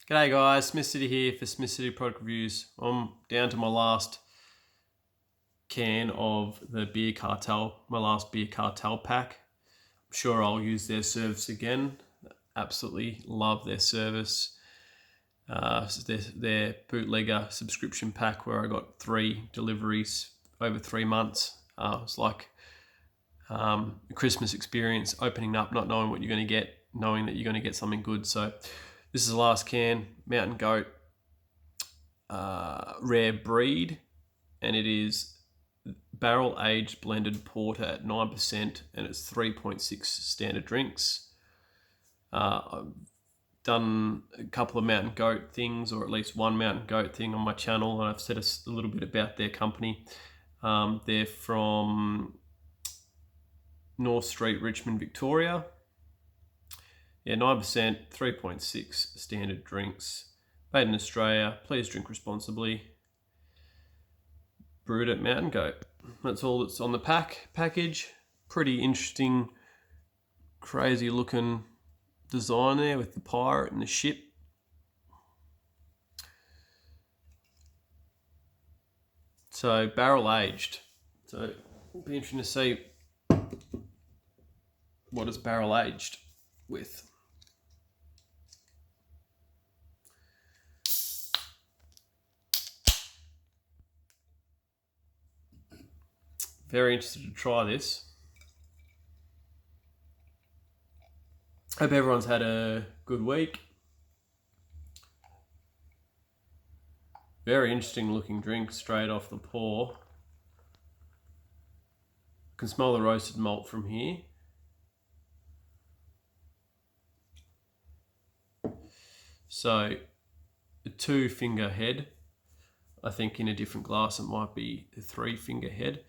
G'day guys, SmithCity here for SmithCity product reviews. I'm down to my last can of the Beer Cartel, my last Beer Cartel pack. I'm sure I'll use their service again. Absolutely love their service. Their bootlegger subscription pack where I got 3 deliveries over 3 months. It's like a Christmas experience, opening up, not knowing what you're going to get, knowing that you're going to get something good. So this is the last can, Mountain Goat rare breed, and it is barrel aged blended porter at 9%, and it's 3.6 standard drinks. I've done a couple of Mountain Goat things, or at least one Mountain Goat thing on my channel, and I've said a little bit about their company. They're from North Street, Richmond, Victoria. Yeah, 9%, 3.6 standard drinks. Made in Australia. Please drink responsibly. Brewed at Mountain Goat. That's all that's on the package. Pretty interesting, crazy looking design there with the pirate and the ship. So barrel aged. So it'll be interesting to see what it's barrel aged with. Very interested to try this. Hope everyone's had a good week. Very interesting looking drink straight off the pour. Can smell the roasted malt from here. So a 2-finger head. I think in a different glass it might be a 3-finger head.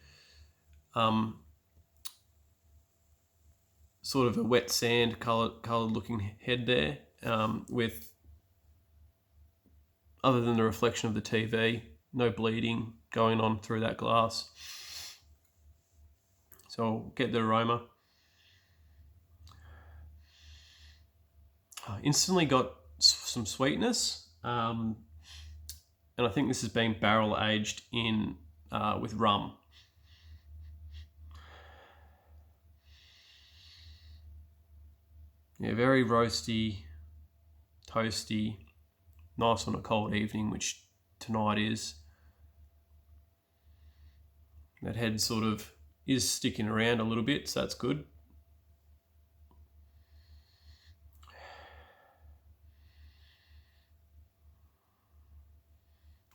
Sort of a wet sand coloured looking head there, with, other than the reflection of the TV, no bleeding going on through that glass. So I'll get the aroma. Instantly got some sweetness, and I think this has been barrel aged in with rum. Yeah, very roasty, toasty, nice on a cold evening, which tonight is. That head sort of is sticking around a little bit, so that's good.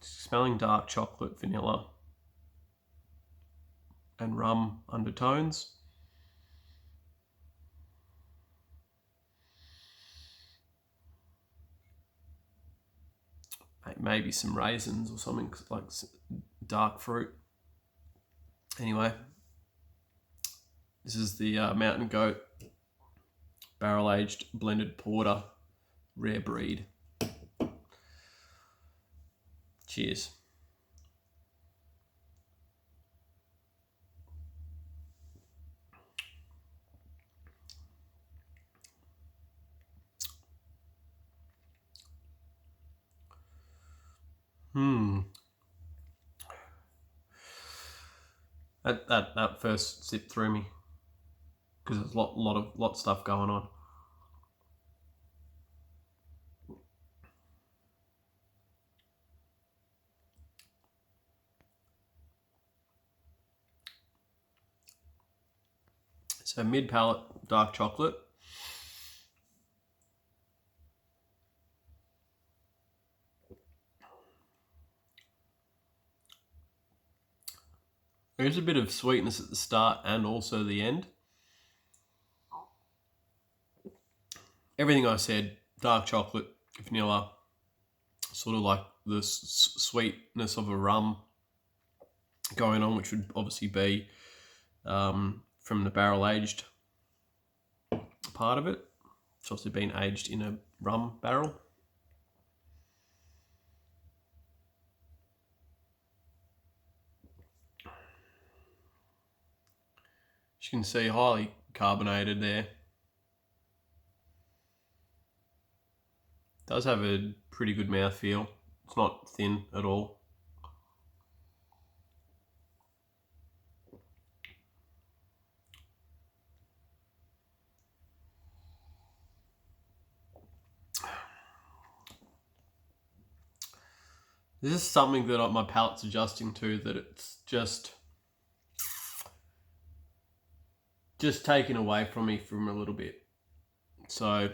Smelling dark chocolate, vanilla, and rum undertones. Maybe some raisins or something like dark fruit. Anyway, this is the Mountain Goat barrel aged blended porter rare breed. Cheers. That first sip threw me because there's a lot of stuff going on. So mid palate dark chocolate. There's a bit of sweetness at the start and also the end. Everything I said, dark chocolate, vanilla, sort of like the sweetness of a rum going on, which would obviously be from the barrel aged part of it. It's also been aged in a rum barrel. As you can see, highly carbonated there. does have a pretty good mouthfeel. It's not thin at all. This is something that my palate's adjusting to, that it's just taken away from me from a little bit. So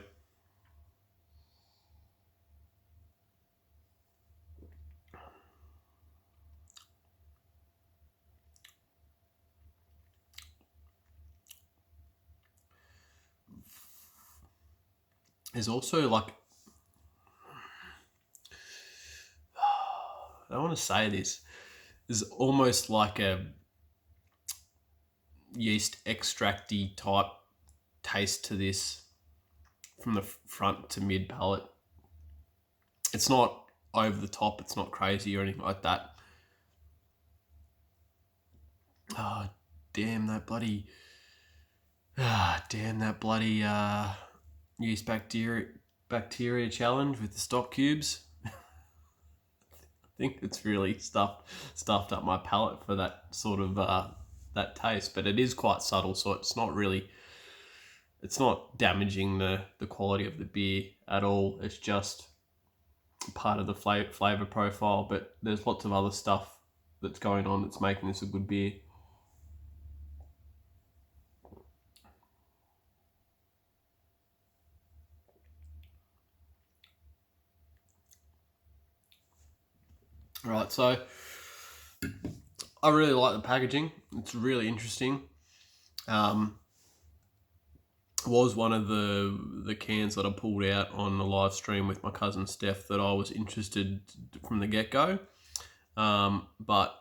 there's also like, I don't want to say this, there's almost like a yeast extracty type taste to this from the front to mid palate. It's not over the top, it's not crazy or anything like that. Oh, damn that bloody yeast bacteria challenge with the stock cubes. I think it's really stuffed up my palate for that sort of that taste, but it is quite subtle, so it's not damaging the quality of the beer at all. It's just part of the flavor profile, but there's lots of other stuff that's going on that's making this a good beer. Right, so I really like the packaging. It's really interesting. Was one of the cans that I pulled out on the live stream with my cousin Steph that I was interested from the get-go, but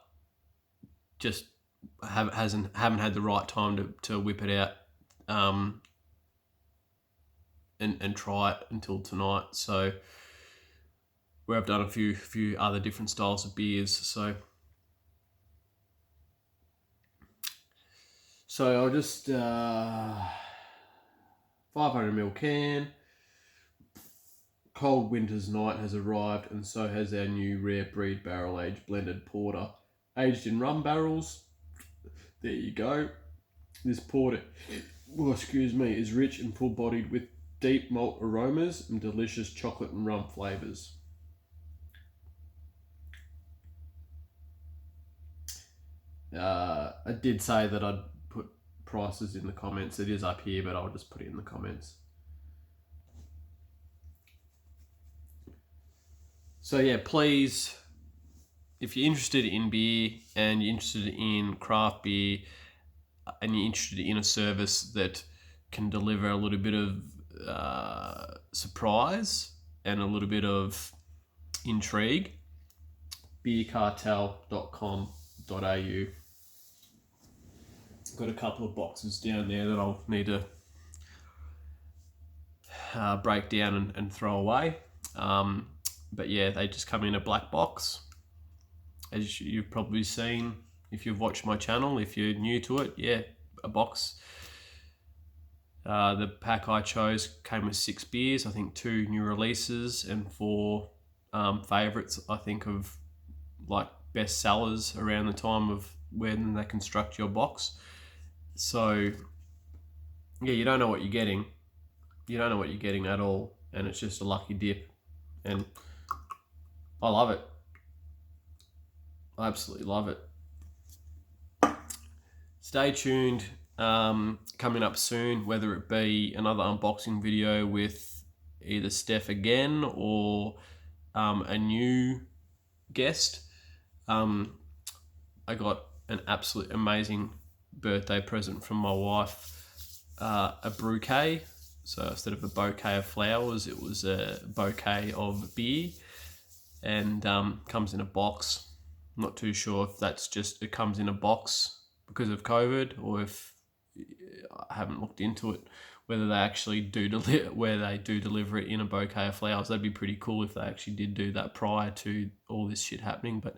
just haven't had the right time to whip it out and try it until tonight. So where I've done a few other different styles of beers. So I'll just 500ml can. Cold winter's night has arrived, and so has our new rare breed barrel aged blended porter, aged in rum barrels. There you go. This porter, is rich and full bodied with deep malt aromas and delicious chocolate and rum flavours. I did say that I'd put prices in the comments. It is up here, but I'll just put it in the comments. So yeah, please, if you're interested in beer and you're interested in craft beer and you're interested in a service that can deliver a little bit of surprise and a little bit of intrigue, beercartel.com.au. Got a couple of boxes down there that I'll need to break down and throw away. But yeah, they just come in a black box, as you've probably seen if you've watched my channel. If you're new to it, yeah, a box. The pack I chose came with 6 beers, I think 2 new releases and 4 favourites, I think, of like best sellers around the time of when they construct your box. So yeah, you don't know what you're getting. You don't know what you're getting at all, and it's just a lucky dip, and I love it. I absolutely love it. Stay tuned. Coming up soon, whether it be another unboxing video with either Steph again or a new guest. I got an absolute amazing birthday present from my wife, a bouquet. So instead of a bouquet of flowers, it was a bouquet of beer, and comes in a box. I'm not too sure if that's just it comes in a box because of COVID, or if I haven't looked into it, whether they actually do deliver it in a bouquet of flowers. That'd be pretty cool if they actually did do that prior to all this shit happening. But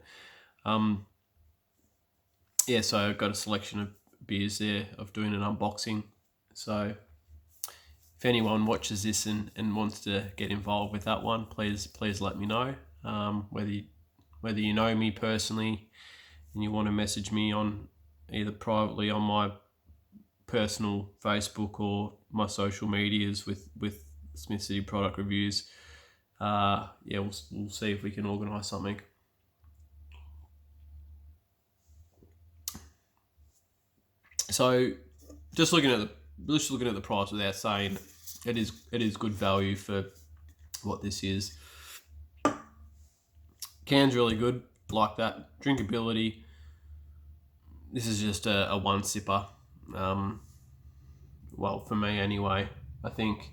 yeah, so I've got a selection of beers there of doing an unboxing. So if anyone watches this and wants to get involved with that one, please let me know. Whether you know me personally and you want to message me on either privately on my personal Facebook or my social medias with SmithCity product reviews, we'll see if we can organise something. So just looking at the price without saying it is good value for what this is. Can's really good, like that. Drinkability. This is just a one sipper. Well, for me anyway. I think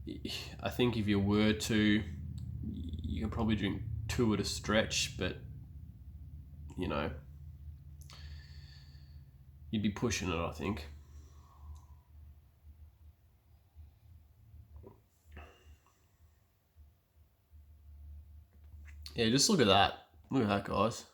if you were to, you can probably drink 2 at a stretch, but you know, you'd be pushing it, I think. Yeah, just look at that. Look at that, guys.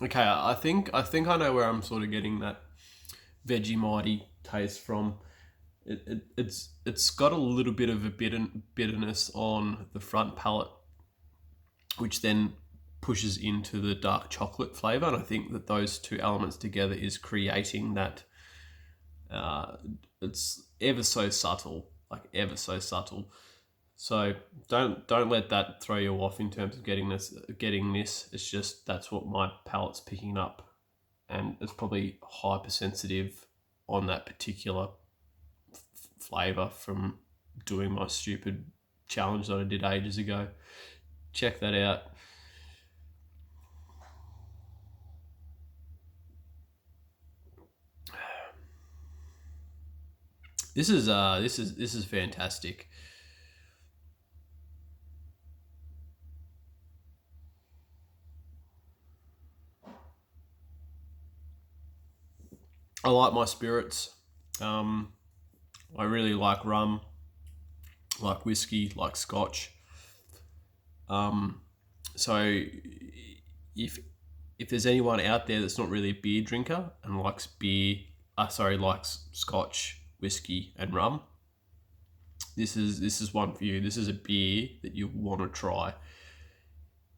Okay, I think I know where I'm sort of getting that Vegemite taste from. It's got a little bit of a bitterness on the front palate, which then pushes into the dark chocolate flavor, and I think that those two elements together is creating that. It's ever so subtle, like ever so subtle. So don't let that throw you off in terms of getting this. It's just that's what my palate's picking up, and it's probably hypersensitive on that particular flavor from doing my stupid challenge that I did ages ago. Check that out. This is fantastic. I like my spirits. I really like rum, like whiskey, like scotch. So if there's anyone out there that's not really a beer drinker and likes likes scotch, whiskey, and rum, this is one for you. This is a beer that you want to try.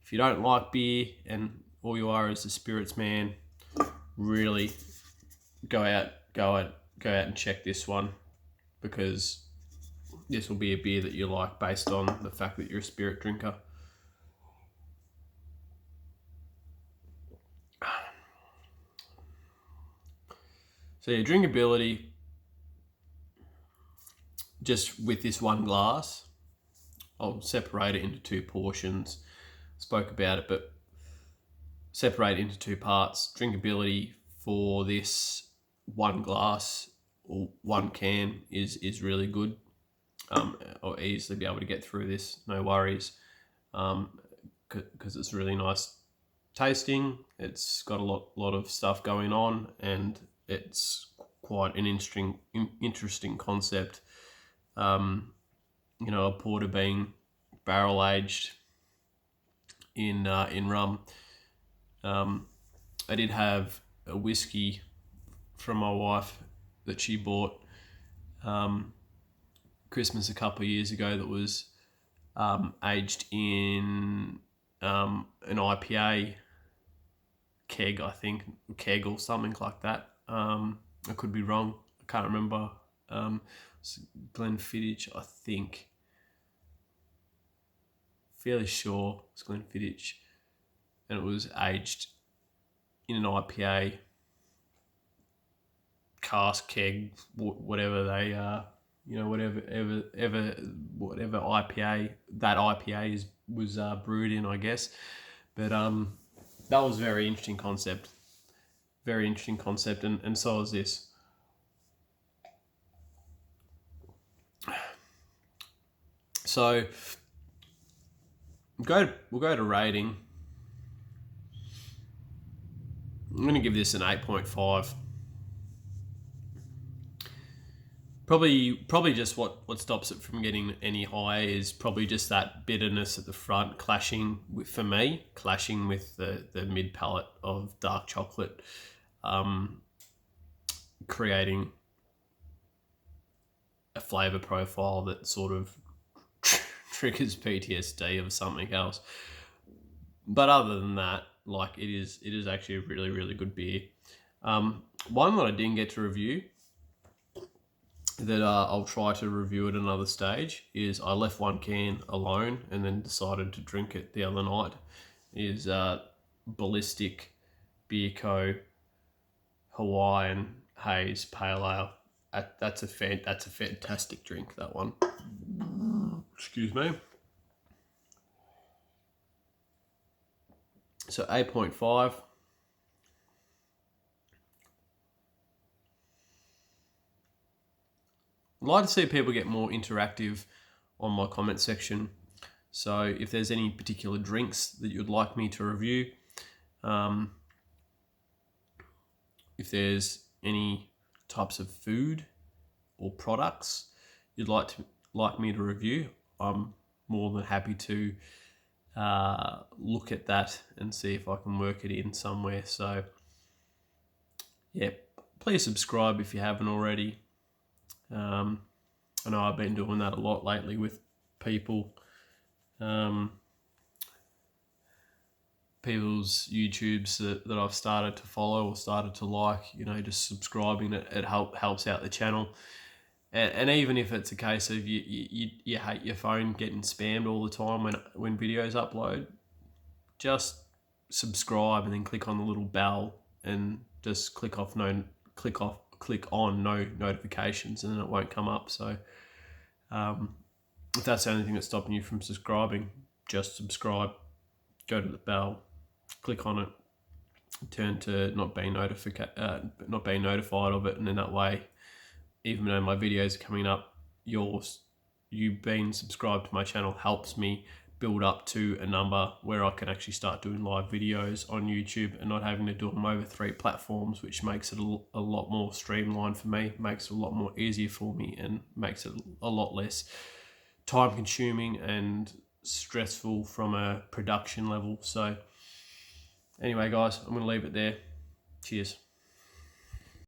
If you don't like beer and all you are is a spirits man, really go out and check this one, because this will be a beer that you like based on the fact that you're a spirit drinker. So your drinkability, just with this one glass, I'll separate it into 2 portions. Spoke about it, but separate it into 2 parts. Drinkability for this one glass or one can is really good. I'll easily be able to get through this, no worries, because it's really nice tasting. It's got a lot of stuff going on, and it's quite an interesting concept. A porter being barrel aged in rum. I did have a whiskey from my wife that she bought Christmas a couple of years ago that was aged in an IPA keg, I think, keg or something like that. I could be wrong. I can't remember. It's Glenfiddich, I think. Fairly sure it's Glenfiddich, and it was aged in an IPA cask, keg, whatever they whatever IPA that IPA was brewed in, I guess. But that was a very interesting concept, and so is this. So we'll go to rating. I'm going to give this an 8.5. Probably just what stops it from getting any higher is probably just that bitterness at the front clashing with the mid palate of dark chocolate, creating a flavor profile that sort of triggers PTSD of something else. But other than that, like it is actually a really, really good beer. One that I didn't get to review that I'll try to review at another stage is I left one can alone and then decided to drink it the other night. Is Ballistic Beer Co. Hawaiian Haze Pale Ale. That's a fantastic drink. That one. Excuse me. So 8.5. I'd like to see people get more interactive on my comment section. So if there's any particular drinks that you'd like me to review, if there's any types of food or products you'd like me to review, I'm more than happy to look at that and see if I can work it in somewhere. So yeah, please subscribe if you haven't already. I know I've been doing that a lot lately with people's YouTubes that I've started to follow or started to like. Just subscribing, it helps out the channel. And even if it's a case of you hate your phone getting spammed all the time when videos upload, just subscribe and then click on the little bell and just click on no notifications, and then it won't come up. So if that's the only thing that's stopping you from subscribing, just subscribe, go to the bell, click on it, turn to not being notified of it, and then that way, even though my videos are coming up, you being subscribed to my channel helps me build up to a number where I can actually start doing live videos on YouTube and not having to do them over 3 platforms, which makes it a lot more streamlined for me, makes it a lot more easier for me, and makes it a lot less time consuming and stressful from a production level. So anyway, guys, I'm going to leave it there. Cheers.